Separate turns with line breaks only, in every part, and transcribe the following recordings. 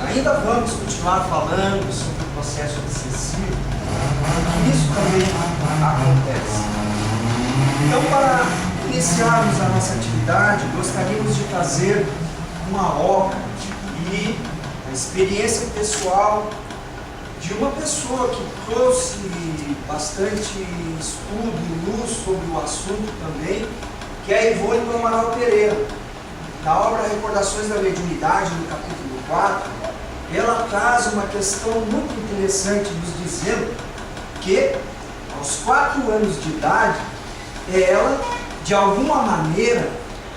ainda vamos continuar falando sobre o processo obsessivo, porque isso também acontece. Então, para iniciarmos a nossa atividade, gostaríamos de fazer uma obra e a experiência pessoal de uma pessoa que trouxe bastante estudo e luz sobre o assunto também, que é a Ivone do Amaral Pereira. Na obra Recordações da Mediunidade, no capítulo 4, ela traz uma questão muito interessante, nos dizendo que, aos 4 anos de idade, ela, de alguma maneira,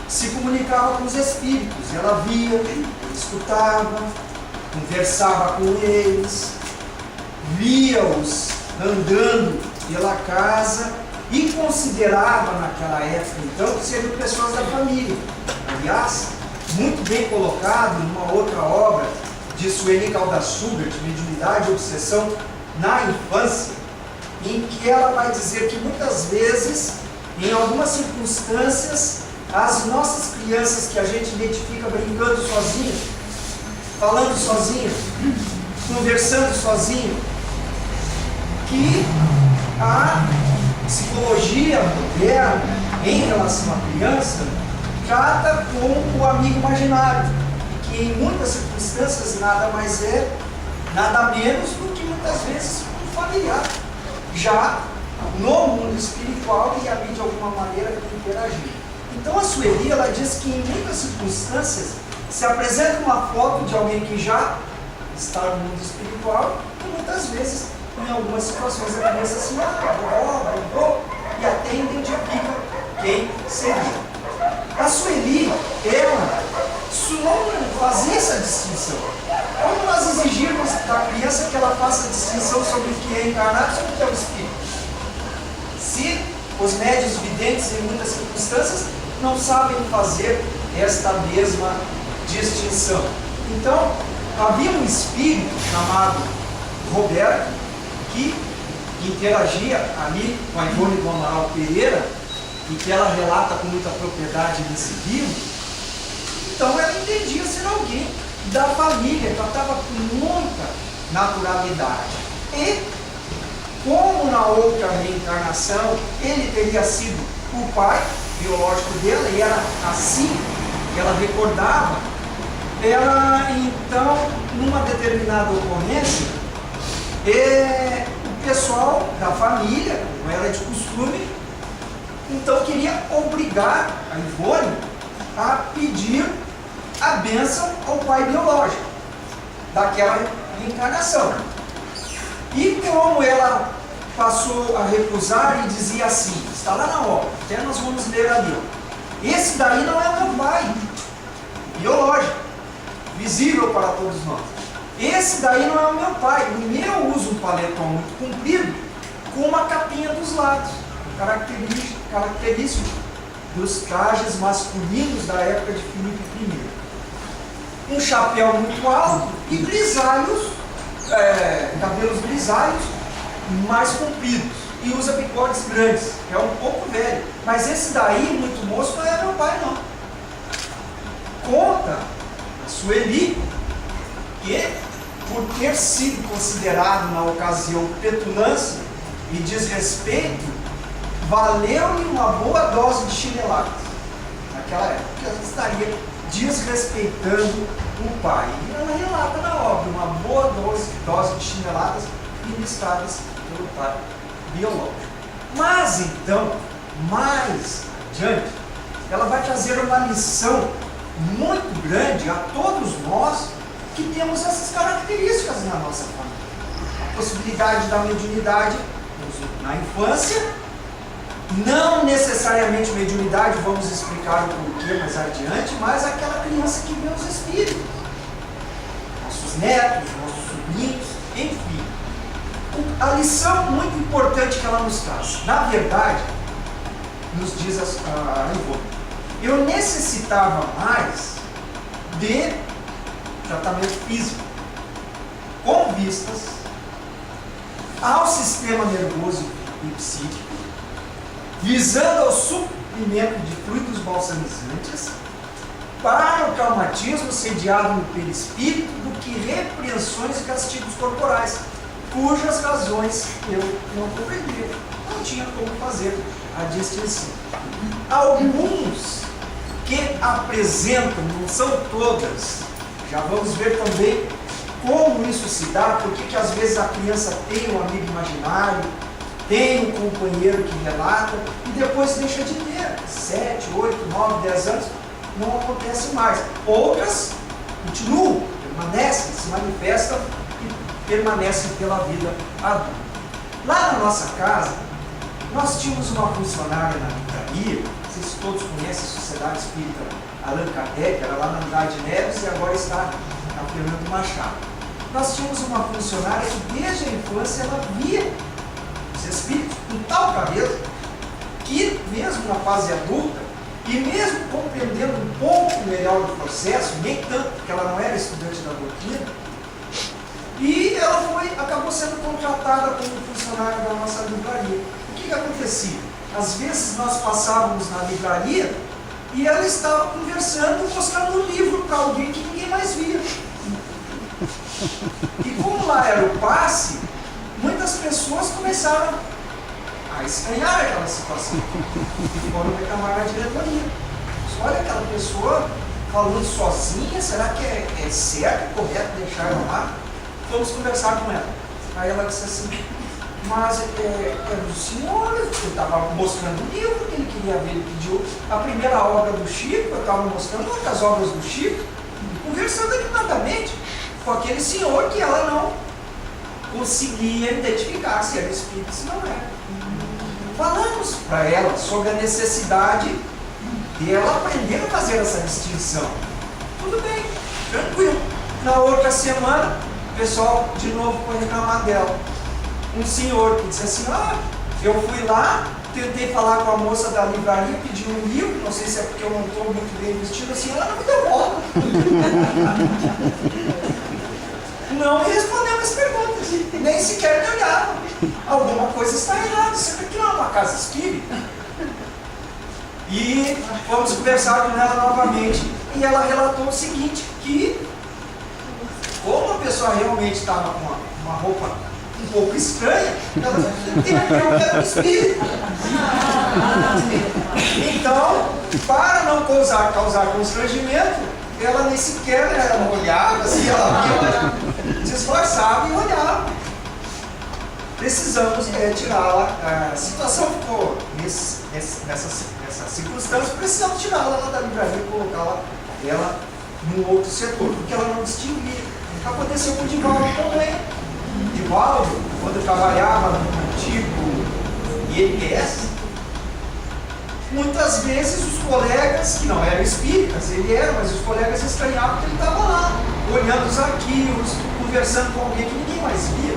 se comunicava com os espíritos. Ela via, escutava, conversava com eles, via-os andando pela casa e considerava naquela época, então, que seriam pessoas da família. Aliás, muito bem colocado numa outra obra de Sueli Caldas Schubert, Mediunidade e Obsessão na Infância, em que ela vai dizer que muitas vezes, em algumas circunstâncias, as nossas crianças que a gente identifica brincando sozinho, falando sozinho, conversando sozinho, que a psicologia moderna em relação à criança trata com o amigo imaginário, que em muitas circunstâncias nada mais é, nada menos do que muitas vezes um familiar, já no mundo espiritual e ali de alguma maneira interagir. Então a Sueli, ela diz que em muitas circunstâncias se apresenta uma foto de alguém que já está no mundo espiritual e muitas vezes, em algumas situações, a criança assim, vovó, e até identifica quem seria. A Sueli, ela não fazia essa distinção. Como nós exigirmos da criança que ela faça a distinção sobre o que é encarnado e sobre o que é o espírito? Se os médiuns videntes, em muitas circunstâncias, não sabem fazer esta mesma distinção. Então, havia um espírito chamado Roberto, que interagia ali com a Ivone do Amaral Pereira, e que ela relata com muita propriedade nesse livro. Então ela entendia ser alguém da família, tratava com muita naturalidade. E, como na outra reencarnação, ele teria sido o pai biológico dela, e era assim que ela recordava, ela então, numa determinada ocorrência, o pessoal da família, como era de costume, então queria obrigar a Ivone a pedir a bênção ao pai biológico daquela reencarnação. E como ela passou a recusar e dizia assim, está lá na obra, até nós vamos ler ali, esse daí não é meu pai biológico, visível para todos nós. Esse daí não é o meu pai. O meu usa um paletó muito comprido com uma capinha dos lados, característico dos trajes masculinos da época de Filipe I. Um chapéu muito alto e grisalhos, cabelos grisalhos mais compridos, e usa bigodes grandes, é um pouco velho. Mas esse daí, muito moço, não é meu pai não. Conta a Sueli que, por ter sido considerado na ocasião petulância e desrespeito, valeu-lhe uma boa dose de chineladas naquela época, porque ela estaria desrespeitando o pai. E ela relata na obra uma boa dose de chineladas ministradas pelo pai biológico. Mas então, mais adiante, ela vai trazer uma lição muito grande a todos nós que temos essas características na nossa família. A possibilidade da mediunidade na infância, não necessariamente mediunidade, vamos explicar o porquê mais adiante, mas aquela criança que vê os espíritos, nossos netos, nossos sobrinhos, enfim. A lição muito importante que ela nos traz, na verdade, nos diz a Ivone, eu necessitava mais de tratamento físico, com vistas ao sistema nervoso e psíquico, visando ao suprimento de fluidos balsamizantes para o traumatismo sediado no perispírito do que repreensões e castigos corporais, cujas razões eu não compreendia. Não tinha como fazer a distinção. Alguns que apresentam, não são todas, já vamos ver também como isso se dá, porque que às vezes a criança tem um amigo imaginário, tem um companheiro que relata e depois deixa de ter. 7, 8, 9, 10 anos, não acontece mais. Outras continuam, permanecem, se manifestam e permanecem pela vida adulta. Lá na nossa casa, nós tínhamos uma funcionária na livraria, vocês todos conhecem a Sociedade Espírita Allan Kardec, era lá na Andrade Neves e agora está na Fernando Machado. Nós tínhamos uma funcionária que desde a infância ela via os espíritos com tal cabelo que mesmo na fase adulta e mesmo compreendendo um pouco melhor o processo, nem tanto porque ela não era estudante da doutrina, e ela acabou sendo contratada como funcionária da nossa livraria. O que acontecia? Às vezes nós passávamos na livraria e ela estava conversando, mostrando um livro para alguém que ninguém mais via. E como lá era o passe, muitas pessoas começaram a estranhar aquela situação e foram reclamar na diretoria. Olha aquela pessoa falando sozinha, será que é certo, correto deixar ela lá? Vamos conversar com ela. Aí ela disse assim, mas é do senhor, eu estava mostrando o livro que ele queria ver, ele pediu a primeira obra do Chico, eu estava mostrando outras obras do Chico, conversando animadamente com aquele senhor que ela não conseguia identificar se era espírito ou se não era. Falamos para ela sobre a necessidade de ela aprender a fazer essa distinção. Tudo bem, tranquilo. Na outra semana, o pessoal de novo foi reclamar dela. Um senhor que disse assim, eu fui lá, tentei falar com a moça da livraria, pedi um livro, não sei se é porque eu não estou muito bem vestido assim, ela não me deu bola. Não me respondeu as perguntas, nem sequer me olhava. Alguma coisa está errada, isso aqui não é uma casa espírita. E fomos conversar com ela novamente, e ela relatou o seguinte, que como a pessoa realmente estava com uma roupa um pouco estranha, ela entendeu que era um espírito. Então, para não causar constrangimento, ela nem sequer ela não olhava, assim, ela via, se esforçava e olhava. Precisamos tirá-la. A situação ficou nessa circunstância, precisamos tirá-la lá da livraria e colocá-la ela num outro setor, porque ela não distinguia. Aconteceu com o Divaldo também. Divaldo, quando trabalhava no antigo INPS, muitas vezes os colegas, que não eram espíritas, ele era, mas os colegas estranhavam que ele estava lá, olhando os arquivos, conversando com alguém que ninguém mais via.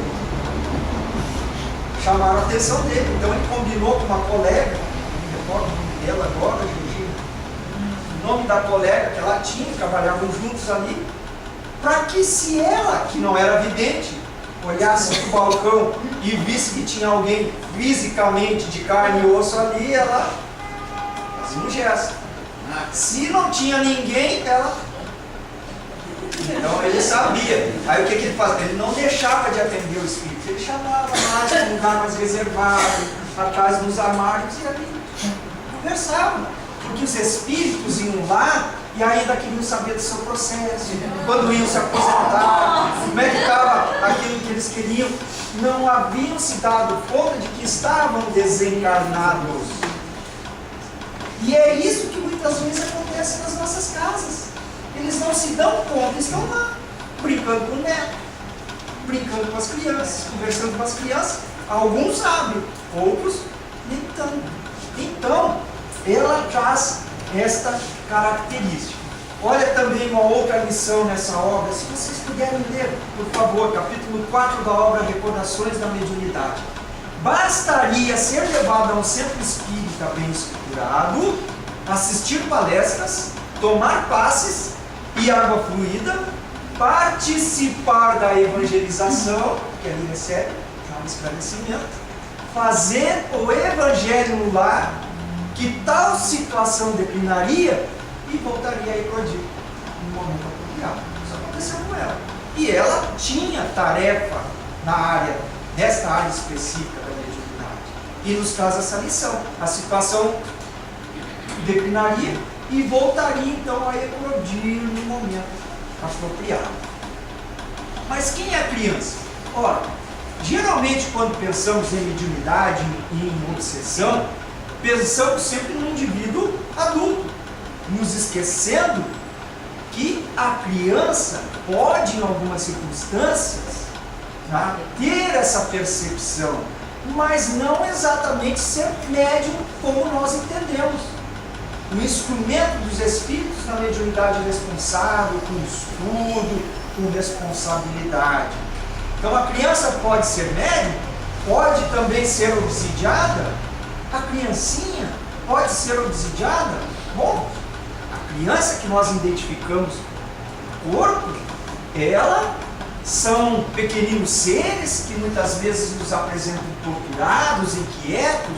Chamaram a atenção dele, então ele combinou com uma colega, não me recordo o nome dela agora, Georgina, o nome da colega que ela tinha, trabalhavam juntos ali, para que se ela, que não era vidente, olhasse para o balcão e visse que tinha alguém fisicamente de carne e osso ali, ela fazia um gesto. Se não tinha ninguém, ela... Então ele sabia. Aí o que ele fazia? Ele não deixava de atender o espírito, ele chamava mais para um lugar mais reservado, atrás dos armários, e ali conversavam. Porque os espíritos iam lá e ainda queriam saber do seu processo, quando iam se aposentar, como é que estava aquilo que eles queriam. Não haviam se dado conta de que estavam desencarnados. E é isso que muitas vezes acontece nas nossas casas. Eles não se dão conta, estão lá, brincando com o neto, brincando com as crianças, conversando com as crianças. Alguns sabem, outros nem tanto. Então, ela traz esta característica. Olha também uma outra lição nessa obra, se vocês puderem ler, por favor, capítulo 4 da obra Recordações da Mediunidade. Bastaria ser levado a um centro espírita bem estruturado, assistir palestras, tomar passes e água fluida, participar da evangelização, que ali recebe já um esclarecimento, fazer o evangelho no lar, que tal situação declinaria e voltaria a eclodir no momento apropriado. Isso aconteceu com ela. E ela tinha tarefa nesta área específica da mediunidade. E nos traz essa lição. A situação declinaria e voltaria então a eclodir no momento apropriado. Mas quem é a criança? Ora, geralmente quando pensamos em mediunidade e em obsessão, pensamos sempre num indivíduo adulto, nos esquecendo que a criança pode, em algumas circunstâncias, tá, ter essa percepção, mas não exatamente ser médium como nós entendemos. O instrumento dos espíritos na mediunidade responsável, com estudo, com responsabilidade. Então a criança pode ser médium, pode também ser obsidiada. A criancinha pode ser obsidiada. Bom, a criança que nós identificamos no corpo, ela são pequeninos seres que muitas vezes nos apresentam torturados, inquietos,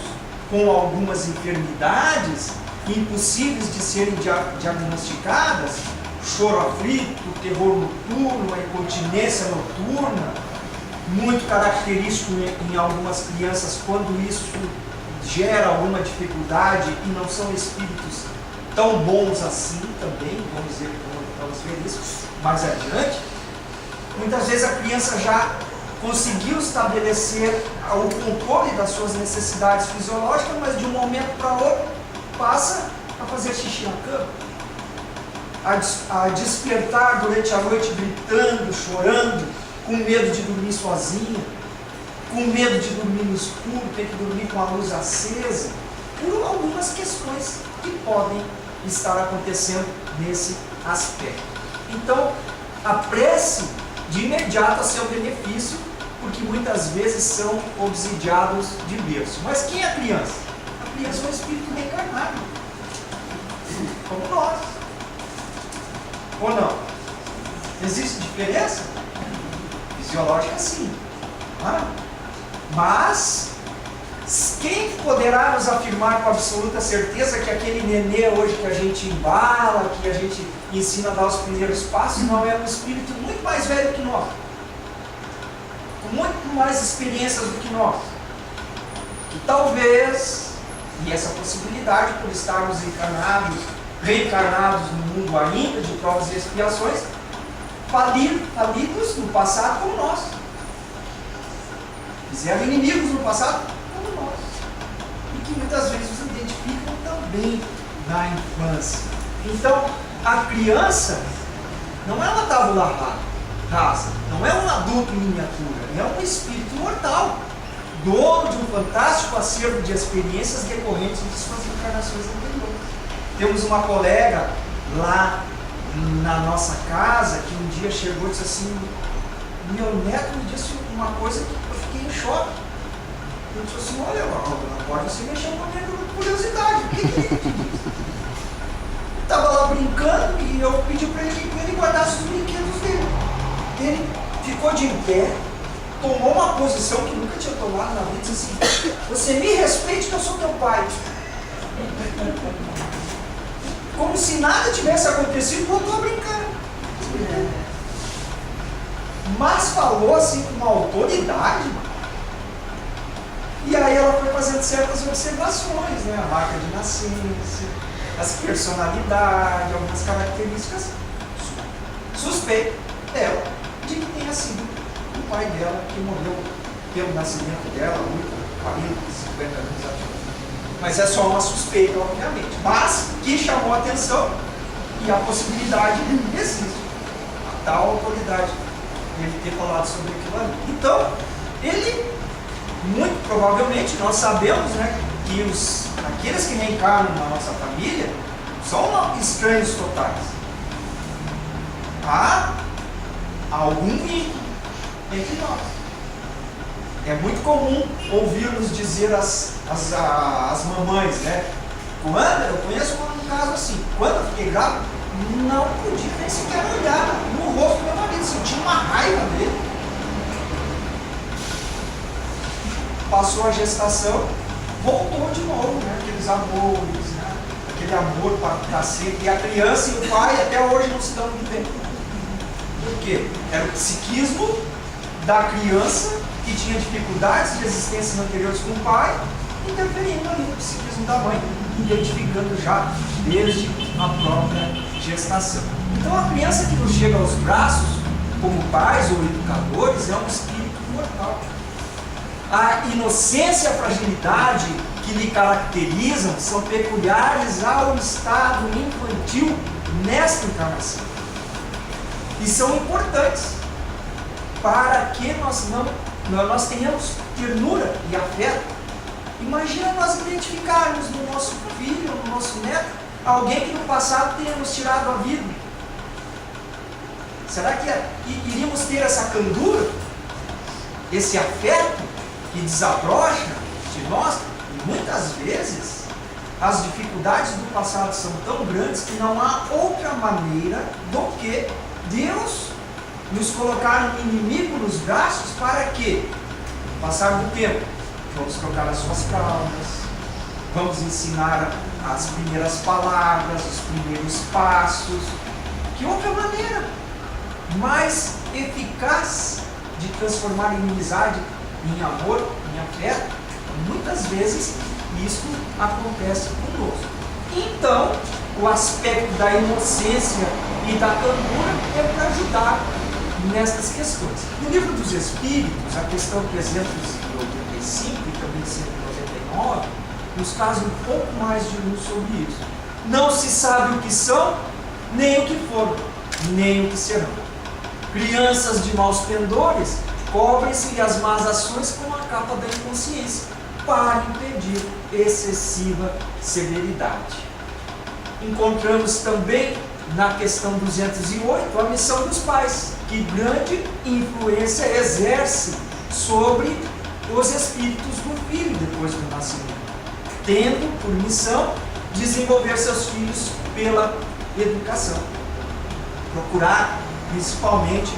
com algumas enfermidades impossíveis de serem diagnosticadas, choro aflito, terror noturno, a incontinência noturna, muito característico em algumas crianças quando isso gera alguma dificuldade e não são espíritos tão bons assim também, vamos ver isso mais adiante. Muitas vezes a criança já conseguiu estabelecer o controle das suas necessidades fisiológicas, mas de um momento para outro passa a fazer xixi na cama, a despertar durante a noite gritando, chorando, com medo de dormir sozinha, com medo de dormir no escuro, ter que dormir com a luz acesa, por algumas questões que podem estar acontecendo nesse aspecto. Então, a prece de imediato a seu benefício, porque muitas vezes são obsidiados de berço. Mas quem é a criança? A criança é um espírito reencarnado, como nós. Ou não? Existe diferença? Fisiológica, sim. Mas quem poderá nos afirmar com absoluta certeza que aquele nenê hoje que a gente embala, que a gente ensina a dar os primeiros passos, não é um espírito muito mais velho que nós, com muito mais experiências do que nós, que talvez, e essa possibilidade por estarmos reencarnados no mundo ainda de provas e expiações, falidos no passado como nós, fizeram inimigos no passado como nós, e que muitas vezes os identificam também na infância. Então, a criança não é uma tábula rasa, não é um adulto em miniatura, é um espírito mortal, dono de um fantástico acervo de experiências decorrentes de suas encarnações anteriores. Temos uma colega lá na nossa casa que um dia chegou e disse assim: meu neto me disse uma coisa que eu fiquei em choque. Eu disse assim: olha, não pode você mexer com a minha curiosidade. O que ele te disse? Estava lá brincando e eu pedi para ele guardar os brinquedos dele. Ele ficou de pé, tomou uma posição que nunca tinha tomado na vida e disse assim: você me respeite que eu sou teu pai. Como se nada tivesse acontecido, voltou a brincar. Mas falou assim com uma autoridade. E aí ela foi fazendo certas observações, né? A marca de nascença, as personalidades, algumas características suspeitas dela de que tenha sido o pai dela que morreu pelo nascimento dela, 40, 50 anos atrás. Mas é só uma suspeita, obviamente. Mas que chamou a atenção e a possibilidade existe. A tal autoridade ele ter falado sobre aquilo ali. Então, ele, muito provavelmente, nós sabemos, né, que aqueles que reencarnam na nossa família são estranhos totais. Há algum vínculo entre nós. É muito comum ouvir-nos dizer as mamães, né? Eu conheço um caso assim, quando eu fiquei grávida, não podia nem sequer olhar no rosto do meu marido, sentia uma raiva dele. Passou a gestação, voltou de novo, né? Aqueles amores, né? aquele amor para sempre. E a criança e o pai até hoje não se dão muito bem. Por quê? Era o psiquismo da criança que tinha dificuldades de existências anteriores com o pai, interferindo ali no psiquismo da mãe, identificando já desde a própria gestação. Então a criança que nos chega aos braços, como pais ou educadores, é um espírito mortal. A inocência e a fragilidade que lhe caracterizam são peculiares ao estado infantil nesta encarnação. E são importantes para que nós tenhamos ternura e afeto. Imagina nós identificarmos no nosso filho, no nosso neto, alguém que no passado tenha nos tirado a vida. Será que iríamos ter essa candura, esse afeto que desabrocha de nós? E muitas vezes as dificuldades do passado são tão grandes que não há outra maneira do que Deus nos colocar um inimigo nos braços para que, no passar do tempo, vamos trocar as suas fraldas, vamos ensinar as primeiras palavras, os primeiros passos. Que outra maneira mais eficaz de transformar a inimizade em amor, em afeto? Muitas vezes isso acontece conosco. Então, o aspecto da inocência e da candura é para ajudar nestas questões. No livro dos Espíritos, a questão 385 e também 199, nos traz um pouco mais de luz sobre isso. Não se sabe o que são, nem o que foram, nem o que serão. Crianças de maus pendores cobrem-se as más ações com a capa da inconsciência, para impedir excessiva severidade. Encontramos também na questão 208 a missão dos pais, que grande influência exerce sobre os espíritos do filho depois do nascimento, tendo por missão desenvolver seus filhos pela educação. Procurar, principalmente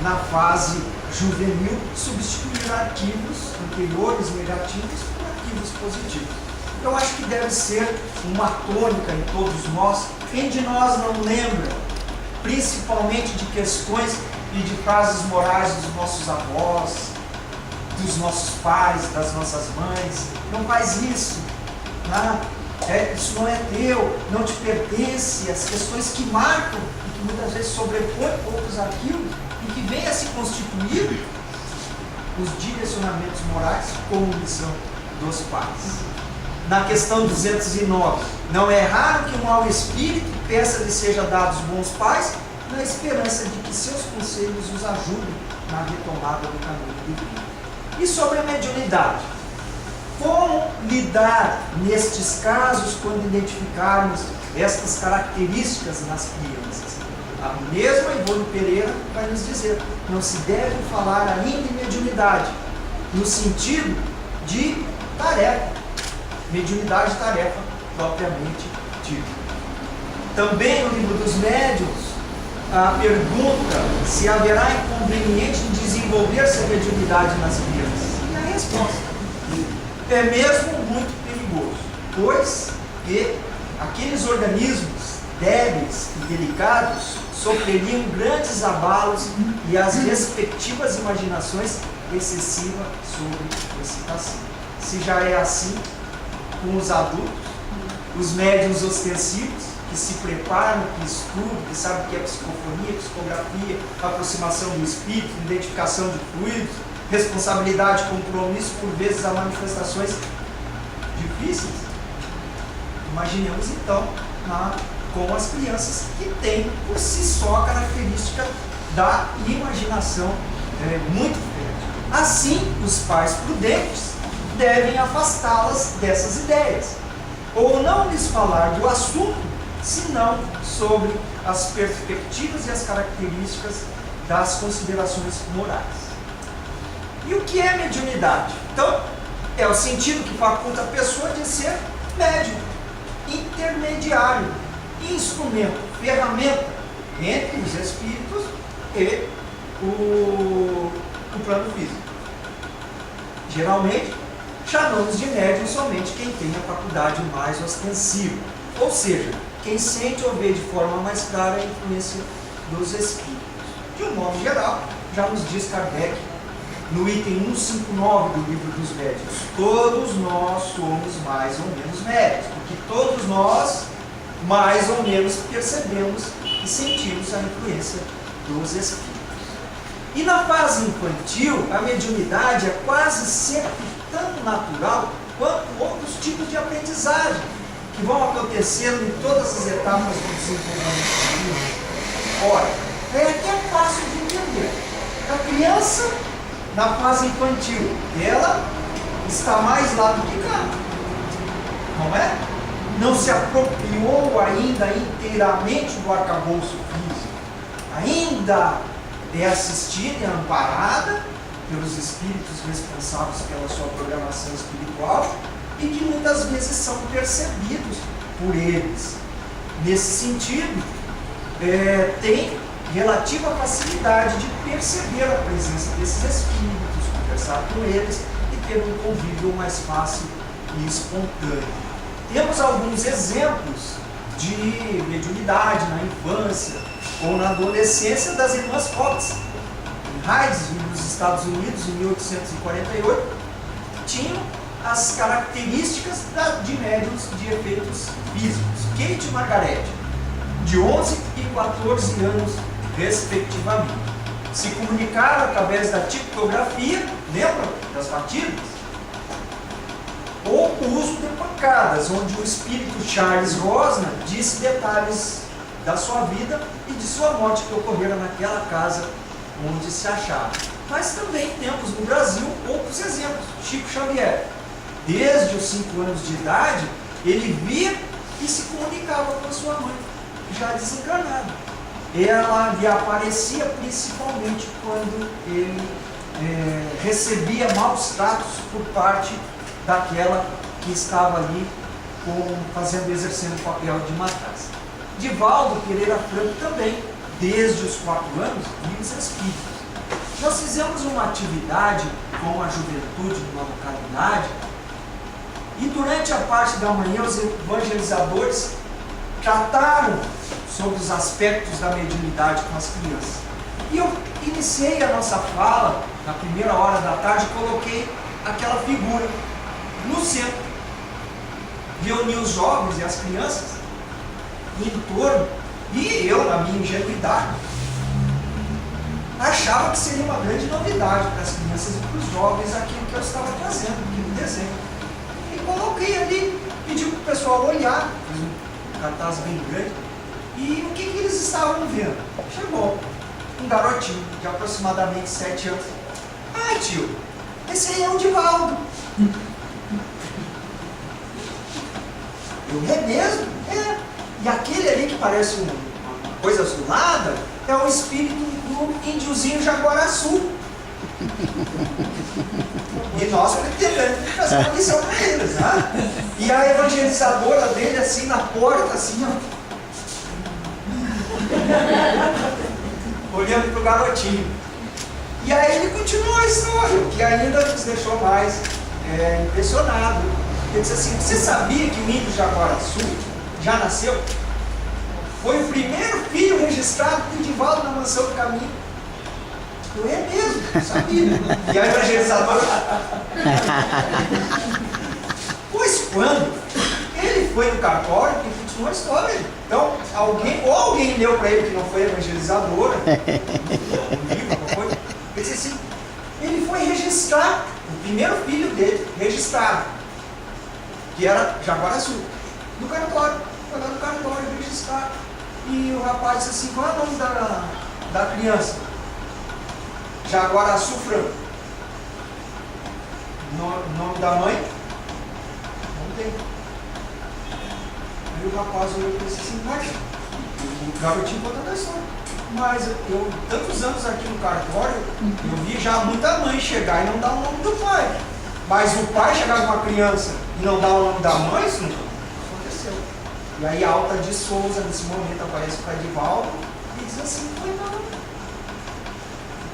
na fase juvenil, substituir arquivos anteriores negativos por arquivos positivos. Eu acho que deve ser uma tônica em todos nós. Quem de nós não lembra, principalmente de questões e de frases morais dos nossos avós, dos nossos pais, das nossas mães? Não faz isso, tá? Isso não é teu, não te pertence. As questões que marcam e que muitas vezes sobrepõem outros arquivos e que vêm a se constituir os direcionamentos morais como missão dos pais. Na questão 209, não é raro que um mau espírito peça-lhe seja dados bons pais, na esperança de que seus conselhos os ajudem na retomada do caminho divino. E sobre a mediunidade? Como lidar nestes casos quando identificarmos estas características nas crianças? A mesma Ivone Pereira vai nos dizer, não se deve falar ainda em mediunidade, no sentido de tarefa. Mediunidade, tarefa propriamente dita. Também no livro dos médiuns, a pergunta se haverá inconveniente em desenvolver-se a mediunidade nas crianças. E a resposta é mesmo muito perigoso, pois que aqueles organismos débeis e delicados sofreriam grandes abalos e as respectivas imaginações excessivas sobre excitação. Se já é assim com os adultos, os médiuns ostensivos, que se preparam, que estudam, que sabem o que é psicofonia, psicografia, aproximação do espírito, identificação de fluidos, responsabilidade, compromisso, por vezes há manifestações difíceis. Imaginemos então com as crianças que têm por si só a característica da imaginação muito fértil. Assim, os pais prudentes devem afastá-las dessas ideias, ou não lhes falar do assunto, senão sobre as perspectivas e as características das considerações morais. E o que é mediunidade? Então, é o sentido que faculta a pessoa de ser médium, intermediário, instrumento, ferramenta entre os espíritos e o plano físico. Geralmente, chamamos de médium somente quem tem a faculdade mais ostensiva. Ou seja, quem sente ou vê de forma mais clara a influência dos espíritos. De um modo geral, já nos diz Kardec, no item 159 do Livro dos Médiuns, todos nós somos mais ou menos médios, porque todos nós mais ou menos percebemos e sentimos a influência dos espíritos. E na fase infantil, a mediunidade é quase sempre tão natural quanto outros tipos de aprendizagem que vão acontecendo em todas as etapas do desenvolvimento. Ora, é até fácil de entender. A criança, na fase infantil, ela está mais lá do que cá, não é? Não se apropriou ainda inteiramente do arcabouço físico, ainda é assistida e amparada pelos espíritos responsáveis pela sua programação espiritual e que muitas vezes são percebidos por eles. Nesse sentido, tem relativa facilidade de perceber a presença desses espíritos, conversar com eles e ter um convívio mais fácil e espontâneo. Temos alguns exemplos de mediunidade na infância ou na adolescência das irmãs Fox. Em Hydesville, nos Estados Unidos, em 1848, tinham as características de médiuns de efeitos físicos. Kate e Margaret, de 11 e 14 anos, respectivamente. Se comunicaram através da tipografia, lembram das batidas? Ou o uso de pancadas, onde o espírito Charles Rosner disse detalhes da sua vida e de sua morte que ocorreram naquela casa onde se achava. Mas também temos no Brasil outros exemplos. Chico Xavier, desde os 5 anos de idade, ele via e se comunicava com a sua mãe, já desencarnada. Ela lhe aparecia principalmente quando ele recebia maus tratos por parte daquela que estava ali exercendo o papel de madrasta. Divaldo Pereira Franco também, desde os 4 anos, via os espíritos. Nós fizemos uma atividade com a juventude numa localidade e durante a parte da manhã os evangelizadores trataram sobre os aspectos da mediunidade com as crianças. E eu iniciei a nossa fala, na primeira hora da tarde, coloquei aquela figura no centro. Reuni os jovens e as crianças em torno, e eu, na minha ingenuidade, achava que seria uma grande novidade para as crianças e para os jovens aquilo que eu estava trazendo, aquele desenho. E coloquei ali, pedi para o pessoal olhar, fiz um cartaz bem grande, e o que eles estavam vendo? Chegou um garotinho de aproximadamente 7 anos. Ah, tio, esse aí é o Divaldo. Eu, é mesmo? É. E aquele ali que parece uma coisa azulada é o espírito do índiozinho Jaguaraçu. E nós pretendemos fazer uma lição para eles, né? E a evangelizadora dele assim na porta, assim, ó, olhando para o garotinho. E aí ele continuou a história, o que ainda nos deixou mais impressionado. Ele disse assim: você sabia que o índio Jaguaraçu já nasceu? Foi o primeiro filho registrado do Divaldo na Mansão do Caminho. Eu, é mesmo, sabia. E a evangelizadora. Pois quando ele foi no cartório, ele continuou a história. Então, alguém leu para ele que não foi evangelizadora, um livro, alguma coisa. Ele disse assim: ele foi registrar, o primeiro filho dele, registrado, que era Jaguaraçu, no cartório. Foi lá no cartório registrar. E o rapaz disse assim: qual é o nome da criança? Jaguaraçu Franco. Nome da mãe? Não tem. Aí o rapaz olhou para ele assim: mas o garotinho contando a história. Mas eu, tantos anos aqui no cartório, eu vi já muita mãe chegar e não dar o nome do pai. Mas o pai chegar com uma criança e não dar o nome da mãe, isso não aconteceu. E aí a Alta de Souza, nesse momento, aparece para Divaldo e diz assim: foi não.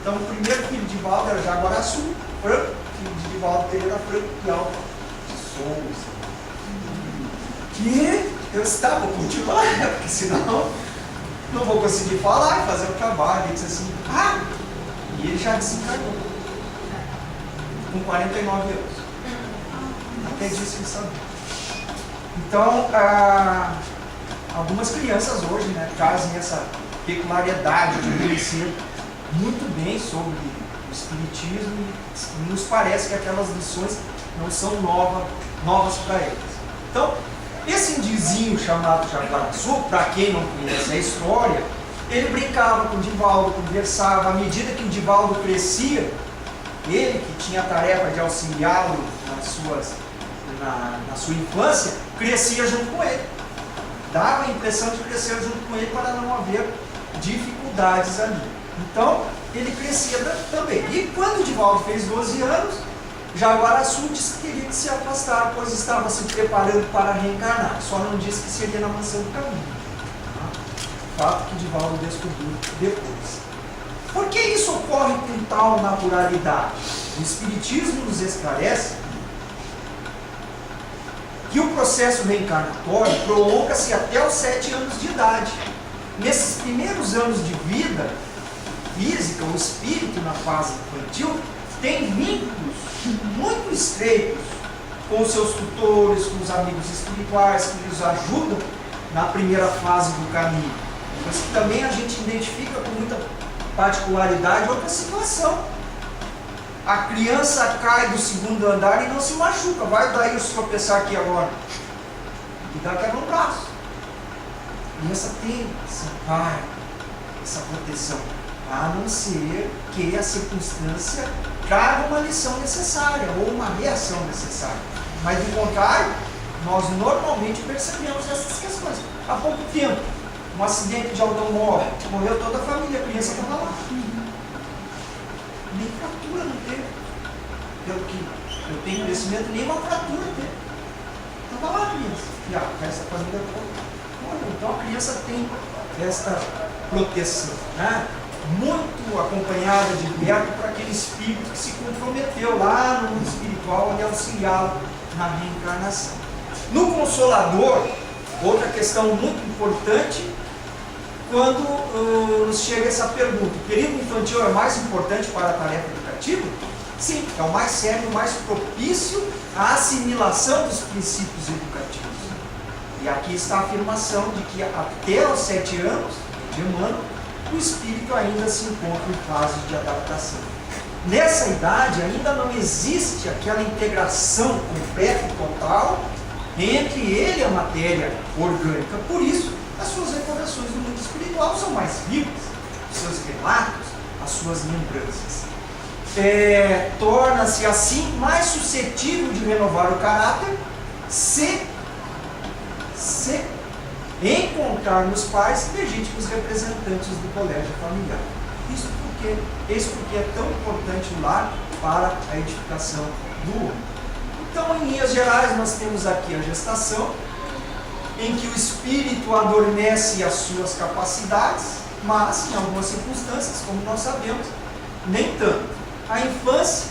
Então o primeiro filho de Divaldo era Jaguaraçu Franco, filho de Divaldo Pereira Franco e Alta de Souza. Que eu estava cultivando, porque senão não vou conseguir falar e fazer o trabalho. Ele disse assim, e ele já desencarnou, com 49 anos. Até disso ele sabia. Então, algumas crianças hoje, né, trazem essa peculiaridade de conhecer muito bem sobre o Espiritismo e nos parece que aquelas lições não são novas para eles. Então, esse indizinho chamado Jaguaraçu, para quem não conhece a história, ele brincava com o Divaldo, conversava. À medida que o Divaldo crescia, ele que tinha a tarefa de auxiliá-lo na sua infância, crescia junto com ele. Dava a impressão de crescer junto com ele para não haver dificuldades ali. Então, ele crescia também. E quando o Divaldo fez 12 anos, Jaguaraçu disse que teria que se afastar, pois estava se preparando para reencarnar. Só não disse que seria na mansão do caminho. Fato que Divaldo descobriu depois. Por que isso ocorre com tal naturalidade? O Espiritismo nos esclarece que o processo reencarnatório prolonga-se até os 7 anos de idade. Nesses primeiros anos de vida física, o espírito na fase infantil tem vínculos muito estreitos com os seus tutores, com os amigos espirituais que os ajudam na primeira fase do caminho. Mas também a gente identifica com muita particularidade outra situação. A criança cai do 2º andar e não se machuca. Vai daí o tropeçar aqui agora. E dá quebra no braço. A criança tem esse amparo, essa proteção. A não ser que a circunstância traga uma lição necessária ou uma reação necessária. Mas, do contrário, nós normalmente percebemos essas questões. Há pouco tempo, um acidente de automóvel, morreu toda a família, a criança estava lá. Nem fratura não teve. Pelo que eu tenho conhecimento, nem uma fratura teve. Estava lá a criança. E essa família toda. Então a criança tem esta proteção, né? Muito acompanhada de perto para aquele espírito que se comprometeu lá no mundo espiritual e auxiliá-lo na reencarnação. No Consolador, outra questão muito importante, quando nos chega essa pergunta: o período infantil é mais importante para a tarefa educativa? Sim, é o mais sério, o mais propício à assimilação dos princípios educativos. E aqui está a afirmação de que até os 7 anos de Emmanuel, o espírito ainda se encontra em fase de adaptação. Nessa idade ainda não existe aquela integração completa e total entre ele e a matéria orgânica. Por isso, as suas recordações do mundo espiritual são mais vivas, os seus relatos, as suas lembranças. Torna-se assim mais suscetível de renovar o caráter se encontrar nos pais legítimos representantes do colégio familiar. Isso porque é tão importante o lar para a edificação do homem. Então, em linhas gerais, nós temos aqui a gestação, em que o espírito adormece as suas capacidades, mas, em algumas circunstâncias, como nós sabemos, nem tanto. A infância,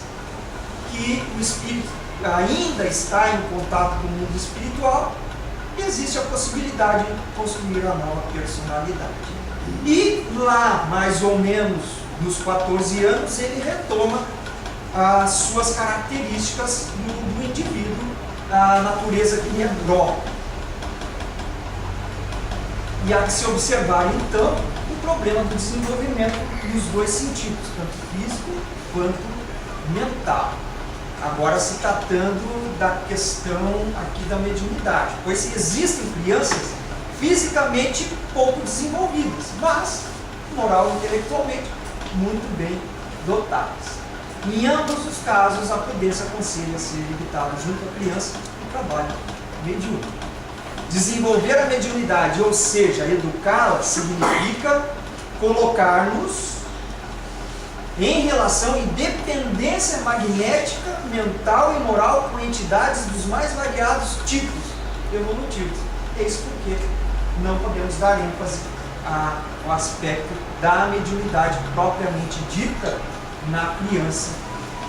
que o espírito ainda está em contato com o mundo espiritual, e existe a possibilidade de construir a nova personalidade. E lá, mais ou menos nos 14 anos, ele retoma as suas características do indivíduo, a natureza que lhe é própria. E há que se observar, então, o problema do desenvolvimento nos dois sentidos, tanto físico quanto mental. Agora se tratando da questão aqui da mediunidade, pois existem crianças fisicamente pouco desenvolvidas, mas moral e intelectualmente muito bem dotadas. Em ambos os casos, a prudência aconselha ser evitada junto à criança o trabalho mediúnico. Desenvolver a mediunidade, ou seja, educá-la, significa colocar-nos em relação e dependência magnética, mental e moral com entidades dos mais variados tipos evolutivos. É isso porque não podemos dar ênfase ao aspecto da mediunidade propriamente dita na criança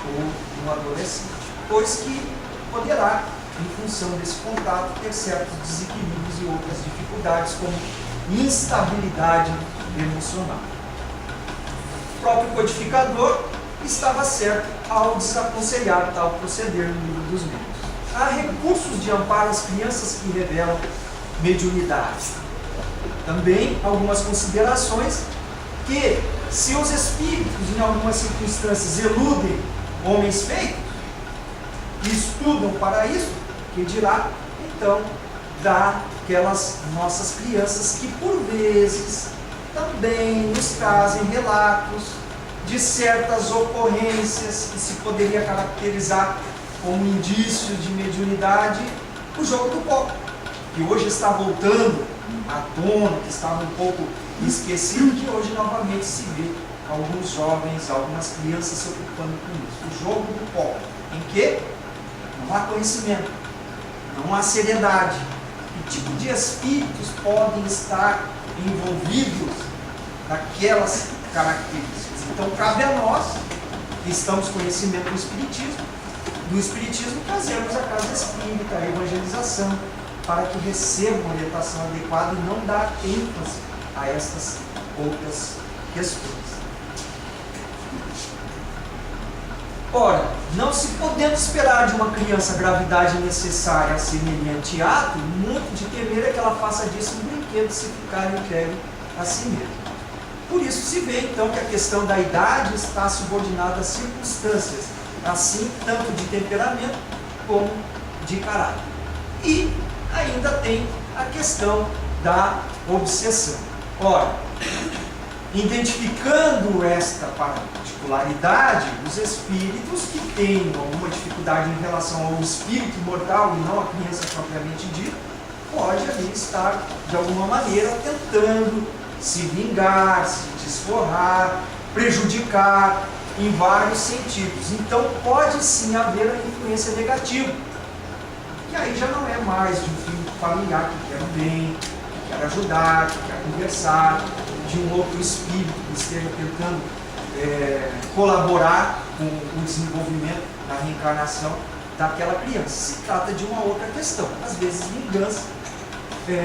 ou no adolescente, pois que poderá em função desse contato, ter certos desequilíbrios e outras dificuldades, como instabilidade emocional. O próprio codificador estava certo ao desaconselhar tal proceder no livro dos médiuns. Há recursos de amparo às crianças que revelam mediunidade. Também algumas considerações que, se os espíritos em algumas circunstâncias eludem homens feitos e estudam para isso, que dirá então daquelas nossas crianças que por vezes também nos trazem relatos de certas ocorrências que se poderia caracterizar como indícios de mediunidade, o jogo do copo, que hoje está voltando à tona, que estava um pouco esquecido, que hoje novamente se vê alguns jovens, algumas crianças se ocupando com isso. O jogo do copo, em que não há conhecimento, não há seriedade. Que tipo de espíritos podem estar envolvidos naquelas características? Então, cabe a nós, que estamos com conhecimento do Espiritismo, trazermos a casa espírita, a evangelização, para que recebam a orientação adequada e não dar ênfase a estas outras questões. Ora, não se podendo esperar de uma criança a gravidade necessária a semelhante ato, muito de temer é que ela faça disso um brinquedo se ficar entregue a si mesmo. Por isso se vê então que a questão da idade está subordinada às circunstâncias, assim tanto de temperamento como de caráter. E ainda tem a questão da obsessão. Ora, identificando esta particularidade, os espíritos que têm alguma dificuldade em relação ao espírito mortal e não à criança propriamente dita, pode ali estar de alguma maneira tentando se vingar, se desforrar, prejudicar em vários sentidos. Então pode sim haver a influência negativa. E aí já não é mais de um filho familiar que quer o bem, que quer ajudar, que quer conversar, de um outro espírito que esteja tentando colaborar com o desenvolvimento da reencarnação daquela criança. Se trata de uma outra questão, às vezes vingança,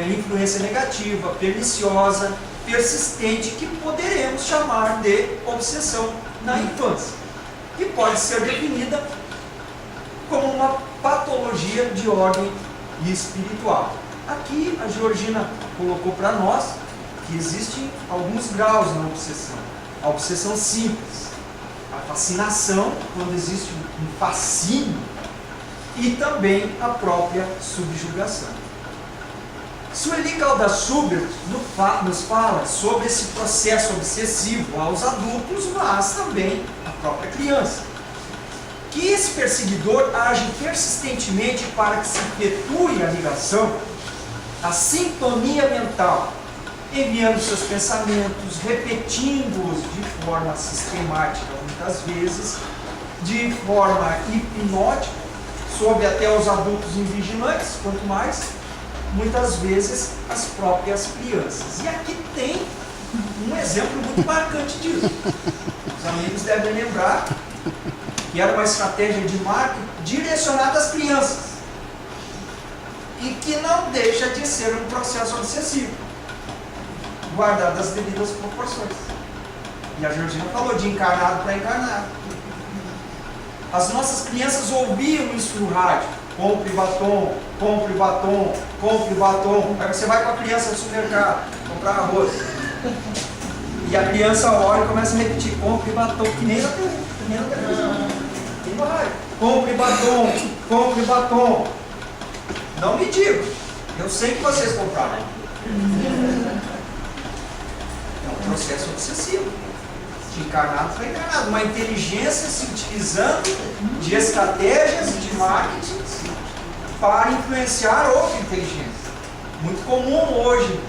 influência negativa, perniciosa, persistente, que poderemos chamar de obsessão na infância, que pode ser definida como uma patologia de ordem espiritual. Aqui a Georgina colocou para nós que existem alguns graus na obsessão. A obsessão simples, a fascinação, quando existe um fascínio, e também a própria subjugação. Sueli Caldas Schubert nos fala sobre esse processo obsessivo aos adultos, mas também à própria criança. Que esse perseguidor age persistentemente para que se efetue a ligação, a sintonia mental, enviando seus pensamentos, repetindo-os de forma sistemática, muitas vezes, de forma hipnótica, sob até os adultos invigilantes, quanto mais, muitas vezes, as próprias crianças. E aqui tem um exemplo muito marcante disso. Os amigos devem lembrar que era uma estratégia de marketing direcionada às crianças e que não deixa de ser um processo obsessivo, guardado as devidas proporções. E a Georgina falou de encarnado para encarnado. As nossas crianças ouviam isso no rádio: compre batom, compre batom, compre batom. Aí você vai com a criança no supermercado comprar arroz, e a criança olha e começa a repetir: compre batom, que nem na TV. Compre batom, compre batom. Não me diga, eu sei que vocês compraram. É um processo obsessivo, de encarnado para encarnado, uma inteligência se utilizando de estratégias de marketing para influenciar outra inteligência. Muito comum hoje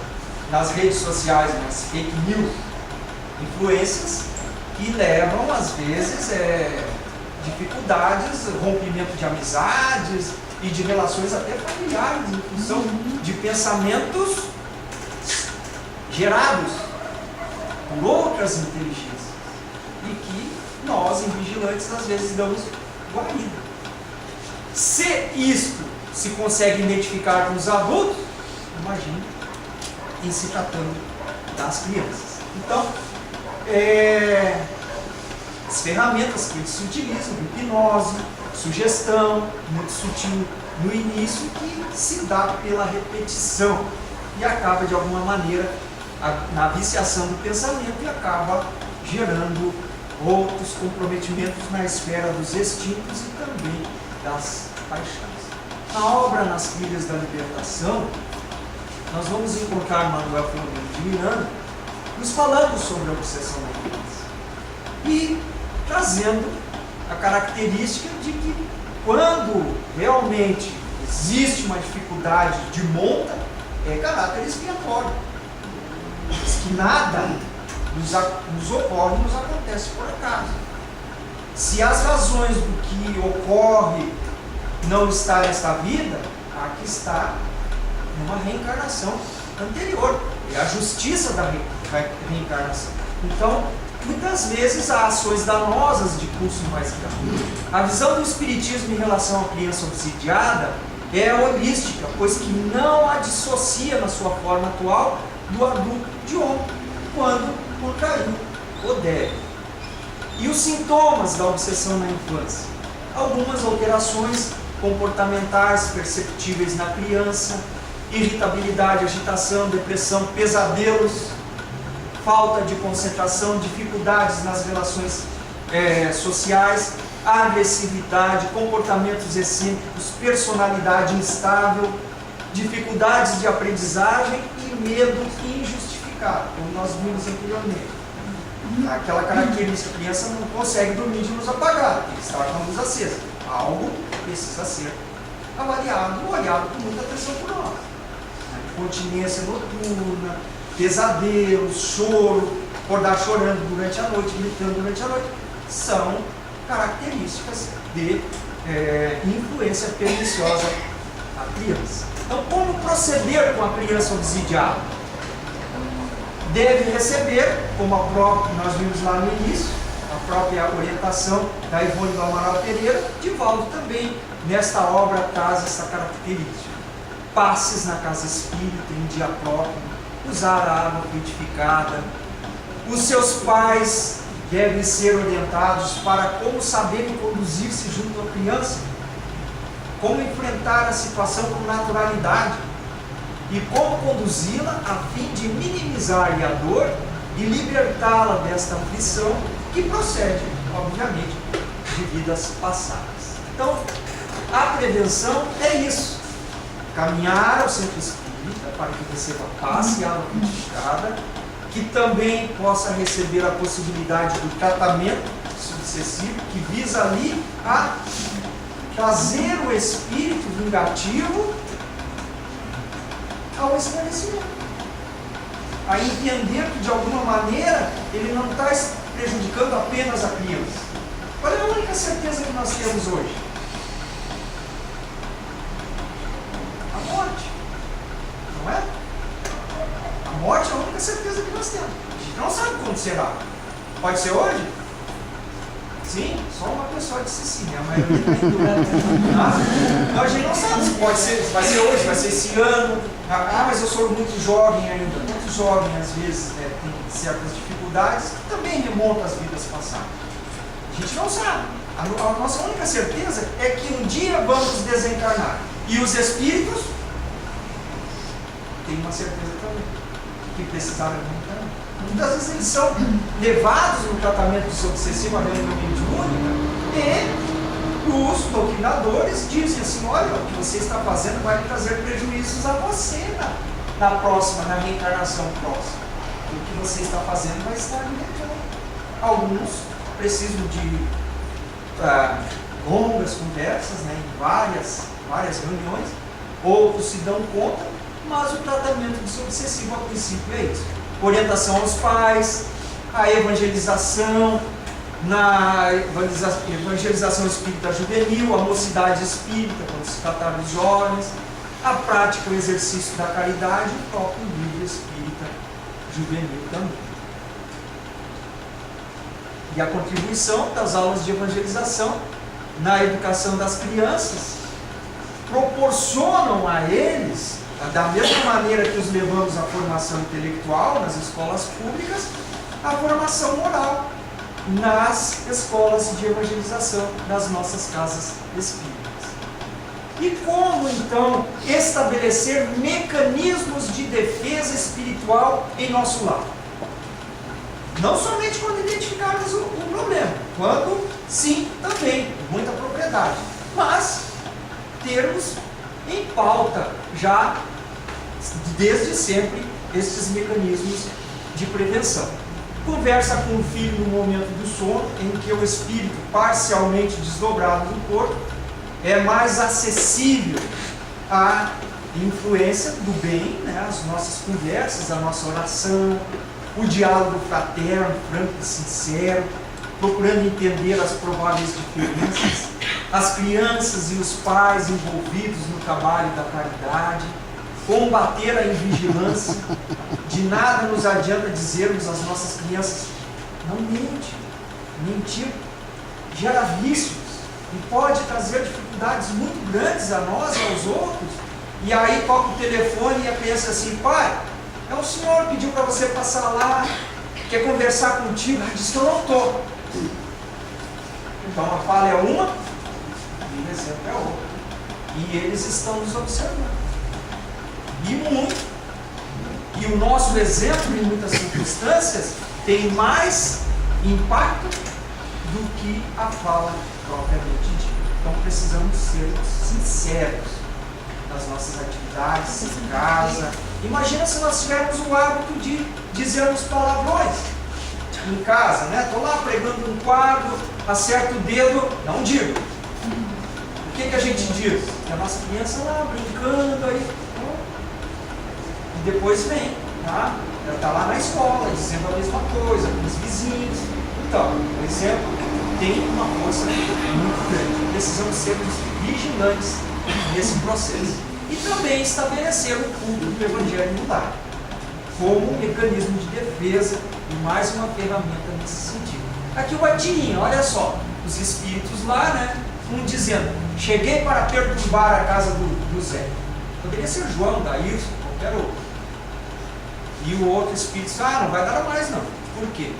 nas redes sociais, nas fake news, influências que levam às vezes dificuldades, rompimento de amizades e de relações até familiares, em função de pensamentos gerados por outras inteligências e que nós, invigilantes, às vezes damos guarida. Se isto se consegue identificar com os adultos, imagine em se tratando das crianças. Então, as ferramentas que eles utilizam, hipnose, sugestão, muito sutil no início, que se dá pela repetição e acaba de alguma maneira na viciação do pensamento e acaba gerando outros comprometimentos na esfera dos instintos e também das paixões. Na obra Nas Trilhas da Libertação, nós vamos encontrar Manuel Filomeno de Miranda nos falando sobre a obsessão da infância e trazendo a característica de que quando realmente existe uma dificuldade de monta, é caráter expiatório. Diz que nada nos ocorre, nos acontece por acaso. Se as razões do que ocorre não está nesta vida, aqui está numa reencarnação anterior. É a justiça da reencarnação. Então, muitas vezes há ações danosas de curso mais grande. A visão do Espiritismo em relação à criança obsidiada é holística, pois que não a dissocia na sua forma atual do adulto de homem, quando contraiu o deve. E os sintomas da obsessão na infância? Algumas alterações comportamentais perceptíveis na criança, irritabilidade, agitação, depressão, pesadelos, falta de concentração, dificuldades nas relações sociais, agressividade, comportamentos excêntricos, personalidade instável, dificuldades de aprendizagem e medo injustificado, como nós vimos anteriormente. Aquela característica, a criança não consegue dormir de luz apagada, tem que estar com a luz acesa. Algo precisa ser avaliado, olhado com muita atenção por nós. Incontinência noturna, pesadelos, choro, acordar chorando durante a noite, gritando durante a noite, são características de influência perniciosa à criança. Então, como proceder com a criança obsidiada? Deve receber, como nós vimos lá no início, a própria orientação da Ivone do Amaral Pereira, Divaldo também, nesta obra, traz essa característica. Passes na casa espírita, em dia próprio, usar a água purificada. Os seus pais devem ser orientados para como saberem conduzir-se junto à criança, como enfrentar a situação com naturalidade e como conduzi-la a fim de minimizar-lhe a dor e libertá-la desta aflição que procede, obviamente, de vidas passadas. Então, a prevenção é isso: caminhar ao centro espírita para que receba paz e água purificada, que também possa receber a possibilidade do tratamento sucessivo, que visa ali a trazer o espírito vingativo ao esclarecimento, a entender que de alguma maneira ele não está prejudicando apenas a criança. Qual é a única certeza que nós temos hoje? A morte, não é? A morte é a única certeza que nós temos. A gente não sabe quando será. Pode ser hoje? Sim, só uma pessoa disse sim, a maioria está indo. Então a gente não sabe se pode ser, se vai ser hoje, vai ser esse ano. Mas eu sou muito jovem ainda. Muito jovem, às vezes, tem certas dificuldades que também remontam às vidas passadas. A gente não sabe. A nossa única certeza é que um dia vamos desencarnar. E os espíritos têm uma certeza também, que precisaram reencarnar. Muitas vezes eles são levados no tratamento obsessivo à mente mediúnica e os doutrinadores dizem assim: olha, o que você está fazendo vai trazer prejuízos a você na reencarnação próxima. O que você está fazendo vai estar limitando. Alguns precisam de longas conversas, em várias reuniões, outros se dão conta, mas o tratamento desobsessivo a princípio é isso. Orientação aos pais, a evangelização, na evangelização espírita juvenil, a mocidade espírita, quando se tratar dos jovens, a prática, o exercício da caridade e o próprio livro espírita juvenil também. E a contribuição das aulas de evangelização na educação das crianças, proporcionam a eles, da mesma maneira que os levamos à formação intelectual nas escolas públicas, a formação moral nas escolas de evangelização, nas nossas casas espíritas. E como, então, estabelecer mecanismos de defesa espiritual em nosso lar? Não somente quando identificarmos o problema, quando, sim, também, com muita propriedade, mas termos em pauta, já desde sempre, esses mecanismos de prevenção. Conversa com o filho no momento do sono, em que o espírito parcialmente desdobrado do corpo é mais acessível à influência do bem, né? As nossas conversas, a nossa oração, o diálogo fraterno, franco e sincero, procurando entender as prováveis diferenças, as crianças e os pais envolvidos no trabalho da caridade, combater a invigilância. De nada nos adianta dizermos às nossas crianças: não mente, mentir gera vícios e pode trazer dificuldades muito grandes a nós e aos outros. E aí toca o telefone e a criança assim: pai, é o senhor pediu para você passar lá, quer conversar contigo. Ah, disse que eu não estou. Então a fala é uma e o exemplo é outra. E eles estão nos observando. E muito. E o nosso exemplo, em muitas circunstâncias, tem mais impacto do que a fala propriamente dita. Então precisamos ser sinceros nas nossas atividades, em casa. Imagina se nós tivermos o hábito de dizermos palavrões em casa, né? Estou lá pregando um quadro, acerto o dedo, não digo. O que a gente diz? Que a nossa criança lá brincando aí, e depois vem, tá? Ela está lá na escola dizendo a mesma coisa com os vizinhos. Então, o exemplo tem uma força muito grande. Precisamos ser vigilantes nesse processo. E também estabelecer o culto do Evangelho no lar como um mecanismo de defesa e mais uma ferramenta nesse sentido. Aqui o Atirinha, olha só, os espíritos lá, né? Um dizendo: cheguei para perturbar a casa do Zé. Poderia ser João, Daílson, qualquer outro. E o outro espírito disse: não vai dar mais não. Por quê?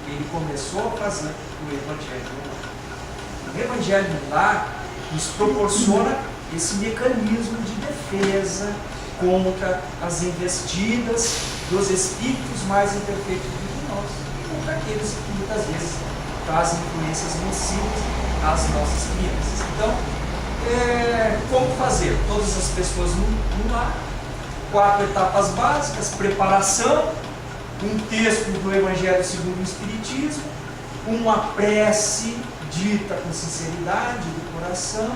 Ele começou a fazer o Evangelho no lar. O Evangelho no lar nos proporciona esse mecanismo de defesa contra as investidas dos espíritos mais imperfeitos do que nós, e contra aqueles que muitas vezes trazem influências nocivas às nossas crianças. Então, como fazer? Todas as pessoas no lar, 4 etapas básicas: preparação, um texto do Evangelho segundo o Espiritismo, uma prece dita com sinceridade do coração,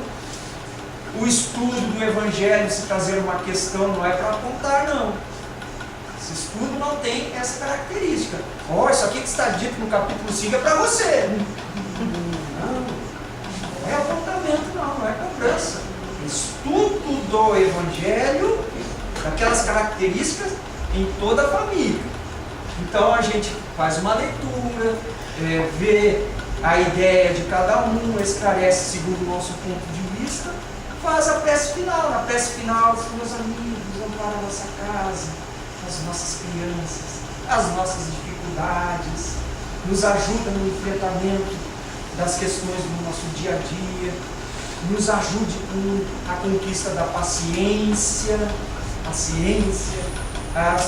o estudo do Evangelho. Se trazer uma questão, não é para apontar, não. Esse estudo não tem essa característica. Isso aqui que está dito no capítulo 5 é para você. Não é apontamento, não é cobrança. Estudo do Evangelho, daquelas características em toda a família. Então a gente faz uma leitura, vê a ideia de cada um, esclarece segundo o nosso ponto de vista, faz a prece final. Na prece final, meus amigos, ampara a nossa casa, as nossas crianças, as nossas dificuldades, nos ajuda no enfrentamento das questões do nosso dia a dia, nos ajude com a conquista da paciência,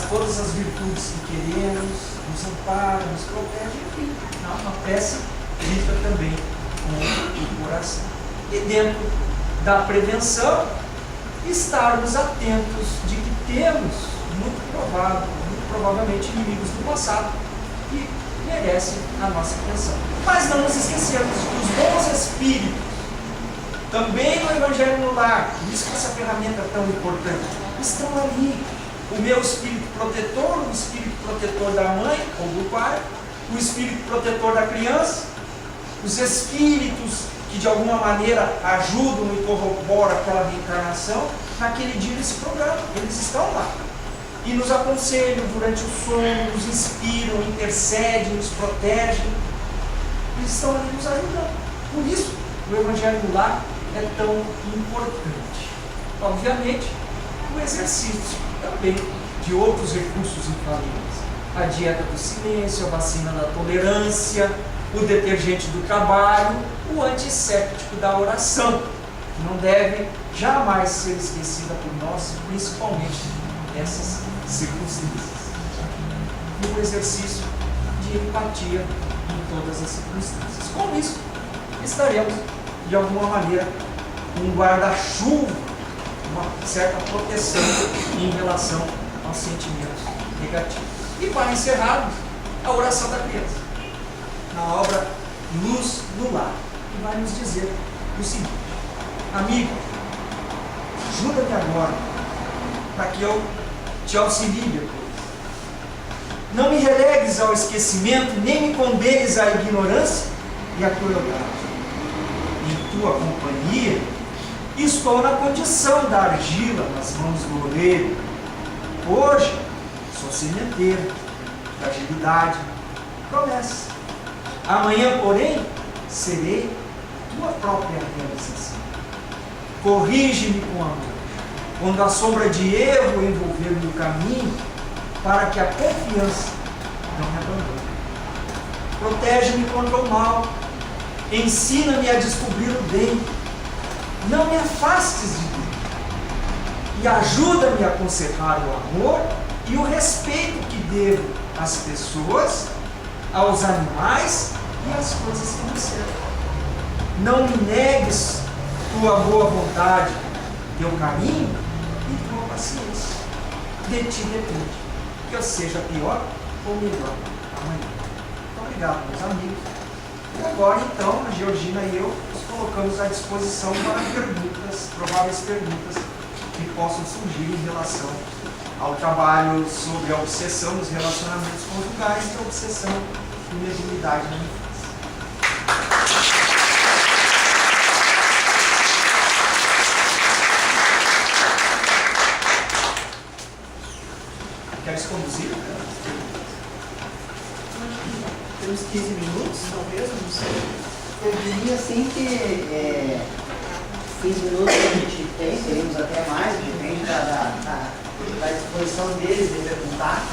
todas as virtudes que queremos, nos ampara, nos protege, enfim, uma prece dita também com o coração. E dentro da prevenção, estarmos atentos de que temos, muito provavelmente, inimigos do passado que merecem a nossa atenção. Mas não nos esquecermos que os bons espíritos, também no Evangelho no lar, por isso que essa ferramenta é tão importante, estão ali. O meu espírito protetor, o espírito protetor da mãe ou do pai, o espírito protetor da criança, os espíritos que de alguma maneira ajudam e corroboram aquela reencarnação, naquele dia nesse programa, eles estão lá. E nos aconselham durante o sono, nos inspiram, intercedem, nos protegem. Eles estão ali nos ajudando. Por isso, o Evangelho no lar é tão importante? Obviamente, o exercício também de outros recursos infalíveis. A dieta do silêncio, a vacina da tolerância, o detergente do trabalho, o antisséptico da oração, que não deve jamais ser esquecida por nós, principalmente nessas circunstâncias. E o exercício de empatia em todas as circunstâncias. Com isso, estaremos, de alguma maneira, um guarda-chuva, uma certa proteção em relação aos sentimentos negativos. E para encerrarmos, a oração da criança, na obra Luz no Lar, que vai nos dizer o seguinte: amigo, ajuda-me agora, para que eu te auxilie depois. Não me relegues ao esquecimento, nem me condenes à ignorância e à crueldade. Em tua companhia, estou na condição da argila nas mãos do oleiro. Hoje, sou sementeiro, fragilidade, promessa. Amanhã, porém, serei tua própria realização. Corrige-me com amor, quando a sombra de erro envolver-me no caminho, para que a confiança não me abandone. Protege-me contra o mal, ensina-me a descobrir o bem, não me afastes de Deus, e ajuda-me a conservar o amor e o respeito que devo às pessoas, aos animais e às coisas que me cercam. Não me negues tua boa vontade, teu carinho e tua paciência. De ti depende que eu seja pior ou melhor amanhã. Muito obrigado, meus amigos. E agora, então, a Georgina e eu nos colocamos à disposição para perguntas, prováveis perguntas que possam surgir em relação ao trabalho sobre a obsessão nos relacionamentos conjugais e a obsessão e mediunidade na infância. Queres conduzir?
Temos 15 minutos, talvez, não sei. Eu diria assim que 15 minutos a gente tem, teremos até mais, depende da disposição deles de perguntar.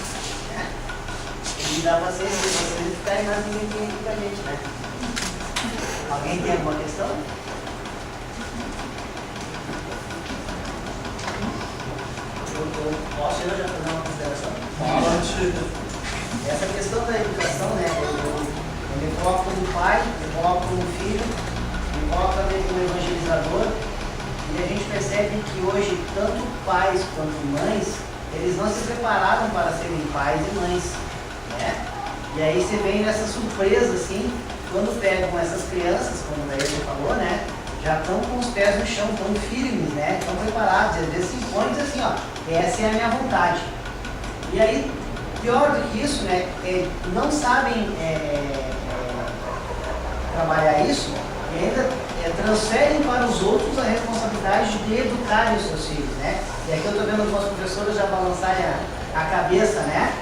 Né? E dá paciência de vocês ficarem, mas ninguém tem aqui pra gente, né? Alguém tem alguma questão? Eu posso já fazer uma consideração? Pode. Essa questão da educação, né? Eu me coloco como pai, me coloco como filho, me coloco também como evangelizador, e a gente percebe que hoje, tanto pais quanto mães, eles não se prepararam para serem pais e mães, né? E aí você vem nessa surpresa, assim, quando pegam essas crianças, como daí você falou, né? Já estão com os pés no chão, estão firmes, né? Estão preparados, e às vezes se impõem e dizem assim, ó, essa é a minha vontade. E aí, pior do que isso, né? Não sabem trabalhar isso e ainda transferem para os outros a responsabilidade de educarem os seus filhos, né? E aqui eu estou vendo algumas professoras já balançarem a cabeça, né?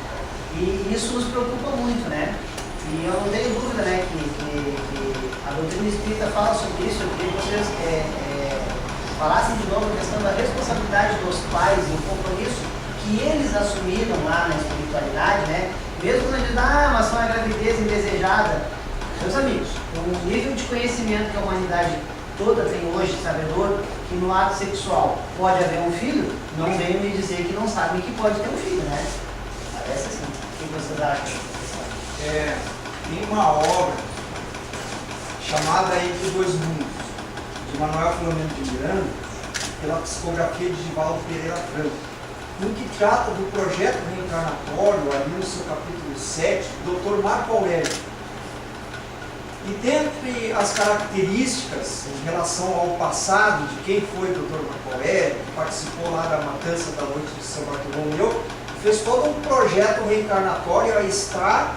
E isso nos preocupa muito, né? E eu não tenho dúvida, né, que a doutrina espírita fala sobre isso. Eu queria que vocês falassem de novo a questão da responsabilidade dos pais e o compromisso que eles assumiram lá na espiritualidade, né? Mesmo quando a gente diz, mas foi uma gravidez indesejada. Meus amigos, o nível de conhecimento que a humanidade toda tem hoje, sabedor que no ato sexual pode haver um filho, não venham me dizer que não sabem que pode ter um filho, né? Parece assim. O que vocês acham?
Tem uma obra chamada Entre Dois Mundos, de Manuel Filomeno de Miranda, pela psicografia de Divaldo Pereira Franco, no que trata do projeto reencarnatório, ali no seu capítulo 7, do Dr. Marco Aurélio. E dentre as características em relação ao passado de quem foi o Dr. Marco Aurélio, que participou lá da matança da noite de São Bartolomeu, fez todo um projeto reencarnatório a estar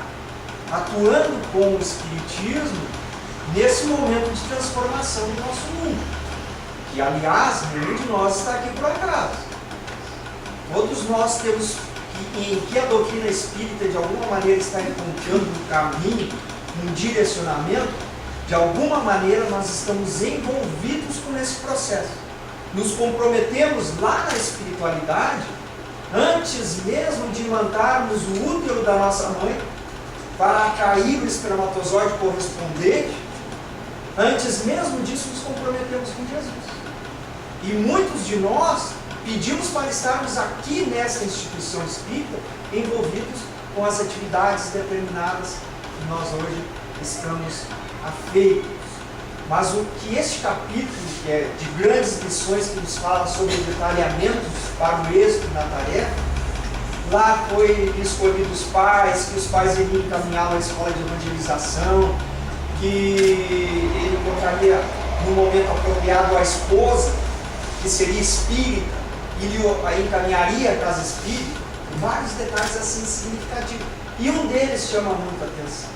atuando com o Espiritismo nesse momento de transformação do nosso mundo. Que, aliás, nenhum de nós está aqui por acaso. Todos nós temos em que a doutrina espírita de alguma maneira está encontrando um caminho, um direcionamento, de alguma maneira nós estamos envolvidos com esse processo. Nos comprometemos lá na espiritualidade, antes mesmo de mandarmos o útero da nossa mãe, para cair o espermatozoide correspondente, antes mesmo disso nos comprometemos com Jesus. E muitos de nós pedimos para estarmos aqui nessa instituição espírita, envolvidos com as atividades determinadas que nós hoje estamos afeitos. Mas o que este capítulo, que é de grandes lições, que nos fala sobre detalhamentos para o êxito na tarefa, lá foi escolhido os pais, que os pais iriam encaminhá-lo à escola de evangelização, que ele colocaria no momento apropriado a esposa, que seria espírita, e lhe encaminharia a casa espírita, vários detalhes assim significativos. E um deles chama muita atenção,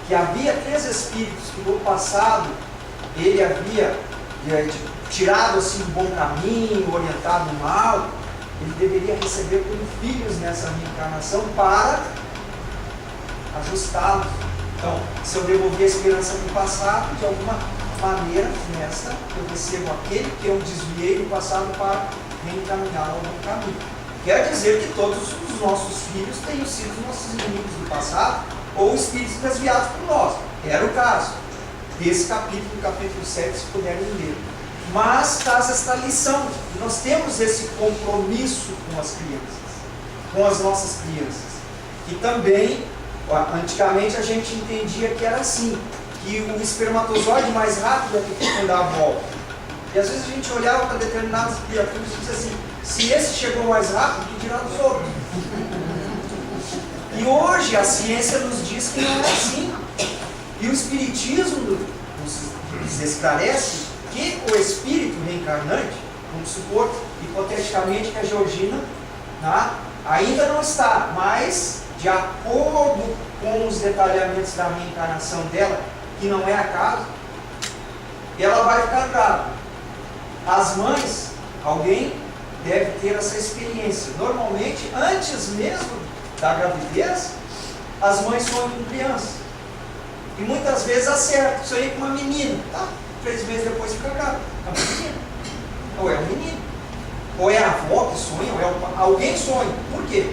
que havia 3 espíritos que no passado ele havia tirado assim do bom caminho, orientado no mal. Ele deveria receber como filhos nessa reencarnação para ajustá-los. Então, se eu devolver a esperança do passado, de alguma maneira, nesta, eu recebo aquele que eu desviei do passado para reencaminhá-lo ao bom caminho. Quer dizer que todos os nossos filhos tenham sido nossos inimigos do passado, ou espíritos desviados por nós. Era o caso desse capítulo, capítulo 7, se puderem ler. Mas traz esta lição, nós temos esse compromisso com as crianças, com as nossas crianças, que também, antigamente a gente entendia que era assim, que o espermatozoide mais rápido é que dá a volta. E às vezes a gente olhava para determinadas criaturas e dizia assim, se esse chegou mais rápido, que dirá dos outros? E hoje a ciência nos diz que não é assim. E o Espiritismo nos esclarece que o espírito reencarnante, vamos supor, hipoteticamente, que a Georgina ainda não está, mas de acordo com os detalhamentos da reencarnação dela, que não é acaso, ela vai ficar grávida. As mães, alguém deve ter essa experiência. Normalmente, antes mesmo da gravidez, as mães sonham com criança. E muitas vezes acertam, sonhei com uma menina, tá? 3 meses depois fica grávida. É uma menina. Ou é um menino. Ou é a avó que sonha, ou é alguém sonha. Por quê?